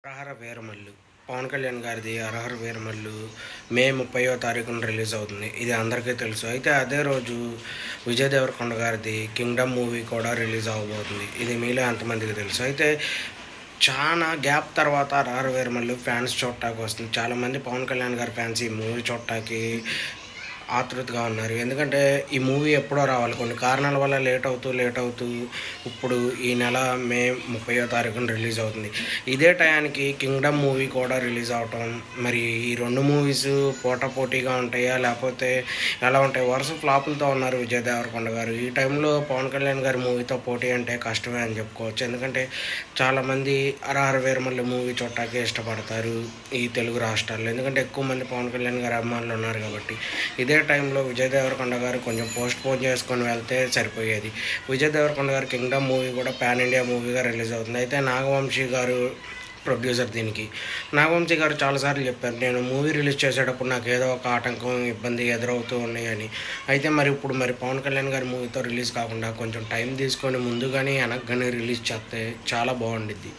'హరహర వీరమల్లు' పవన్ కళ్యాణ్ గారిది 'హరహర వీరమల్లు' మే 30వ తారీఖున రిలీజ్ అవుతుంది. ఇది అందరికీ తెలుసు. అయితే అదే రోజు విజయ్ దేవరకొండ గారిది 'కింగ్డమ్' మూవీ కూడా రిలీజ్ అవ్వబోతుంది. ఇది మీలో ఎంతమందికి తెలుసు? అయితే చానా గ్యాప్ తర్వాత 'హరహర వీరమల్లు' ఫ్యాన్స్ చూడటానికి వస్తుంది. చాలామంది పవన్ కళ్యాణ్ గారి ఫ్యాన్స్ ఈ మూవీ చూడటానికి ఆతృతగా ఉన్నారు. ఎందుకంటే ఈ మూవీ ఎప్పుడో రావాలి. కొన్ని కారణాల వల్ల లేట్ అవుతూ ఇప్పుడు ఈ నెల మే 30వ తారీఖున రిలీజ్ అవుతుంది. ఇదే టయానికి 'కింగ్డమ్' మూవీ కూడా రిలీజ్ అవ్వటం, మరి ఈ 2 మూవీస్ పోటాపోటీగా ఉంటాయా? లేకపోతే ఎలా ఉంటాయి? వరుస ఫ్లాపులతో ఉన్నారు విజయ్ దేవరకొండ గారు. ఈ టైంలో పవన్ కళ్యాణ్ గారి మూవీతో పోటీ అంటే కష్టమే అని చెప్పుకోవచ్చు. ఎందుకంటే చాలామంది 'హరహర వీరమల్లు' మూవీ చూడటానికి ఇష్టపడతారు ఈ తెలుగు రాష్ట్రాల్లో. ఎందుకంటే ఎక్కువ మంది పవన్ కళ్యాణ్ గారి అభిమానులు ఉన్నారు కాబట్టి. ఇదే టైంలో విజయ్ దేవరకొండ గారు కొంచెం పోస్ట్‌పోన్ చేసుకొని వెళ్తే సరిపోయేది. విజయ్ దేవరకొండ గారి 'కింగ్డమ్' మూవీ కూడా పాన్ ఇండియా మూవీగా రిలీజ్ అవుతుంది. అయితే నాగవంశీ గారు ప్రొడ్యూసర్ దీనికి. నాగవంశీ గారు చాలాసార్లు చెప్పారు, నేను మూవీ రిలీజ్ చేసేటప్పుడు నాకు ఏదో ఒక ఆటంకం, ఇబ్బంది ఎదురవుతూ ఉన్నాయని. అయితే ఇప్పుడు పవన్ కళ్యాణ్ గారి మూవీతో రిలీజ్ కాకుండా కొంచెం టైం తీసుకొని ముందుగానే వెనక్గానే రిలీజ్ చేస్తే చాలా బాగుండిద్ది.